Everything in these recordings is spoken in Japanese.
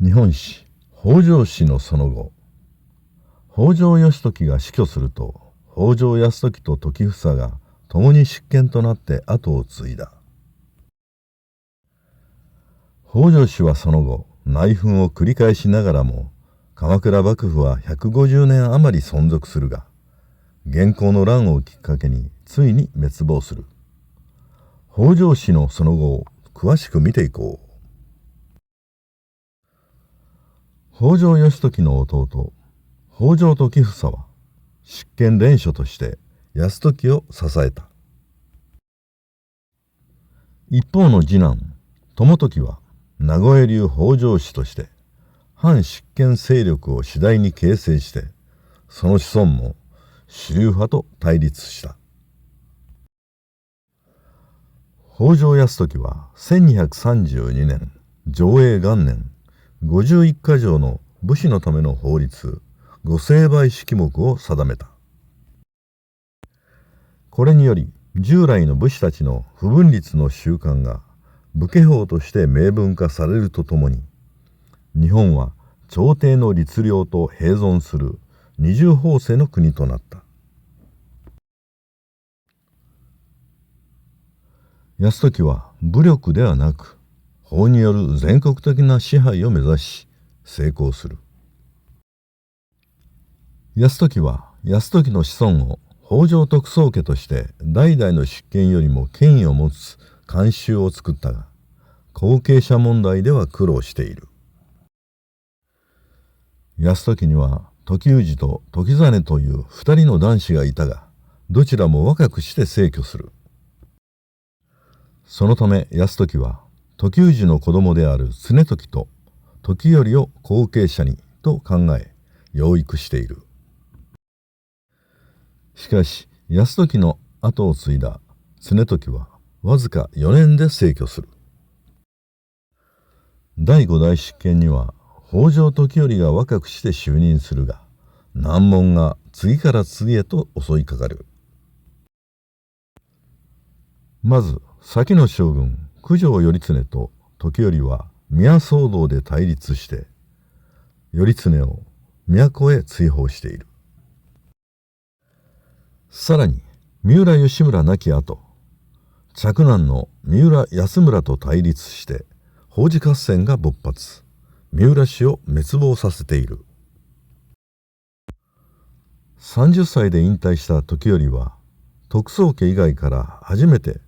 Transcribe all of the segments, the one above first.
日本史北条氏のその後、北条義時が死去すると、北条泰時と時房が共に執権となって後を継いだ。北条氏はその後、内紛を繰り返しながらも、鎌倉幕府は150年余り存続するが、元寇の乱をきっかけについに滅亡する。北条氏のその後を詳しく見ていこう。北条義時の弟、北条時房は、執権連署として泰時を支えた。一方の次男、友時は、名越流北条氏として、反執権勢力を次第に形成して、その子孫も主流派と対立した。北条泰時は1232年貞永元年51か条の武士のための法律御成敗式目を定めた。これにより従来の武士たちの不分律の習慣が武家法として明文化されるとともに、日本は朝廷の律令と併存する二重法制の国となった。泰時は武力ではなく法による全国的な支配を目指し成功する。泰時は泰時の子孫を北条徳宗家として代々の執権よりも権威を持つ慣習を作ったが、後継者問題では苦労している。泰時には時氏と時実という二人の男子がいたが、どちらも若くして逝去する。そのため泰時は時氏の子供である常時と時頼を後継者にと考え養育している。しかし泰時の後を継いだ常時はわずか4年で逝去する。第5代執権には北条時頼が若くして就任するが、難問が次から次へと襲いかかる。まず先の将軍九条頼経と時頼は宮騒動で対立して、頼経を都へ追放している。さらに三浦義村亡き後、嫡男の三浦安村と対立して北寺合戦が勃発、三浦氏を滅亡させている。30歳で引退した時頼は徳宗家以外から初めて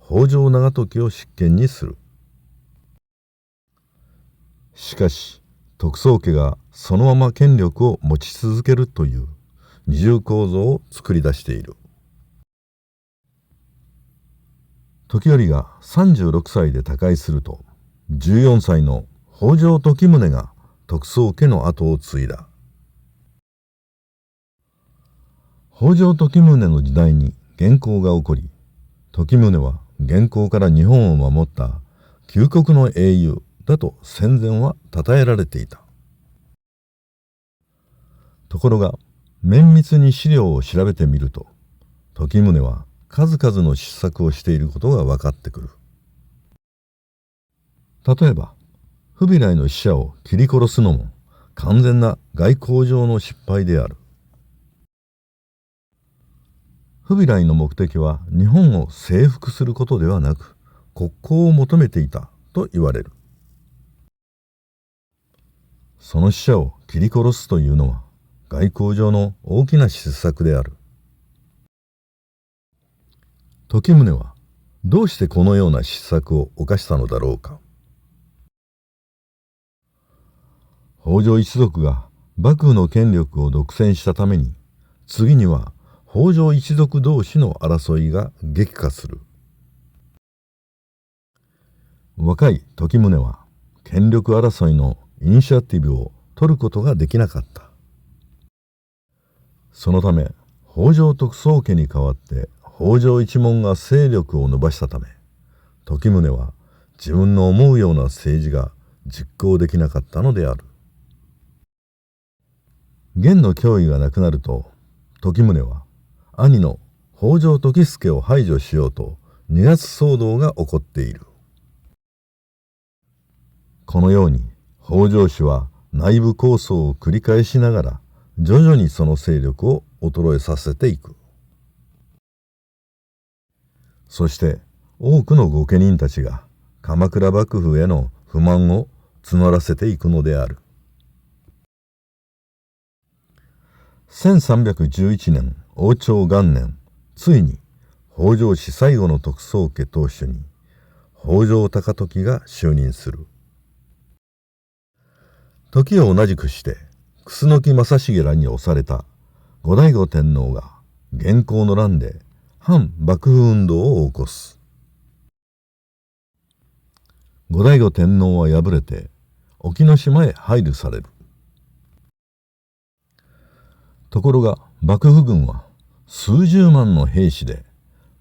北条長時を執権にする。しかし徳宗家がそのまま権力を持ち続けるという二重構造を作り出している。時頼が36歳で他界すると、14歳の北条時宗が徳宗家の後を継いだ。北条時宗の時代に元寇が起こり、時宗は元寇から日本を守った救国の英雄だと戦前は称えられていた。ところが綿密に資料を調べてみると、時宗は数々の失策をしていることが分かってくる。例えばフビライの使者を切り殺すのも完全な外交上の失敗である。フビライの目的は日本を征服することではなく、国交を求めていたと言われる。その使者を切り殺すというのは外交上の大きな失策である。時宗はどうしてこのような失策を犯したのだろうか。北条一族が幕府の権力を独占したために、次には北条一族同士の争いが激化する。若い時宗は権力争いのイニシアティブを取ることができなかった。そのため北条徳宗家に代わって北条一門が勢力を伸ばしたため、時宗は自分の思うような政治が実行できなかったのである。元の脅威がなくなると、時宗は兄の北条時助を排除しようと二月騒動が起こっている。このように北条氏は内部抗争を繰り返しながら徐々にその勢力を衰えさせていく。そして多くの御家人たちが鎌倉幕府への不満を募らせていくのである。1311年王朝元年、ついに北条氏最後の徳宗家当主に北条高時が就任する。時を同じくして楠木正成らに押された後醍醐天皇が元寇の乱で反幕府運動を起こす。後醍醐天皇は敗れて沖ノ島へ配流される。ところが幕府軍は数十万の兵士で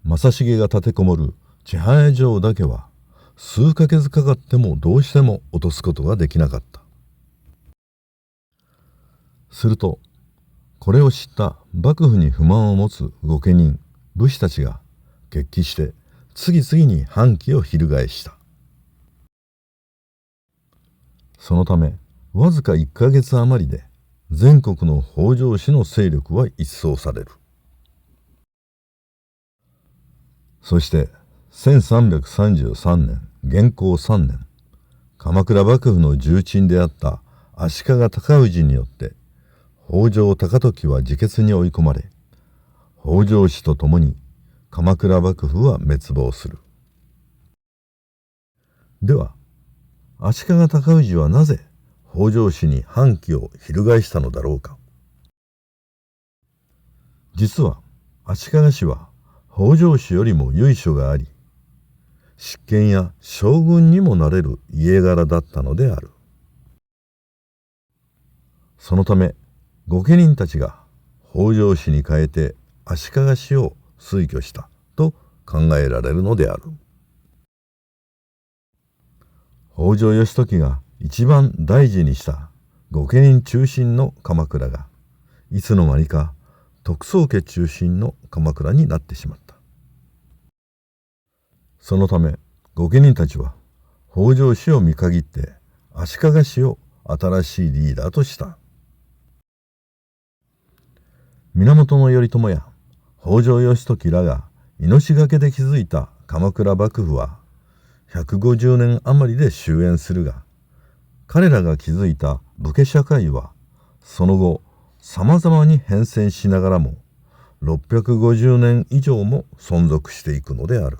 正成が立てこもる千早城だけは数ヶ月かかってもどうしても落とすことができなかった。するとこれを知った幕府に不満を持つ御家人武士たちが決起して次々に反旗を翻した。そのためわずか1ヶ月余りで全国の北条氏の勢力は一掃される。そして1333年元寇3年、鎌倉幕府の重鎮であった足利尊氏によって北条高時は自決に追い込まれ、北条氏と共に鎌倉幕府は滅亡する。では足利尊氏はなぜ北条氏に反旗を翻したのだろうか。実は足利氏は北条氏よりも由緒があり、執権や将軍にもなれる家柄だったのである。そのため御家人たちが北条氏に代えて足利氏を推挙したと考えられるのである。北条義時が一番大事にした御家人中心の鎌倉がいつの間にか徳宗家中心の鎌倉になってしまった。そのため御家人たちは北条氏を見限って足利氏を新しいリーダーとした。源頼朝や北条義時らが命がけで築いた鎌倉幕府は150年余りで終焉するが、彼らが築いた武家社会はその後さまざまに変遷しながらも650年以上も存続していくのである。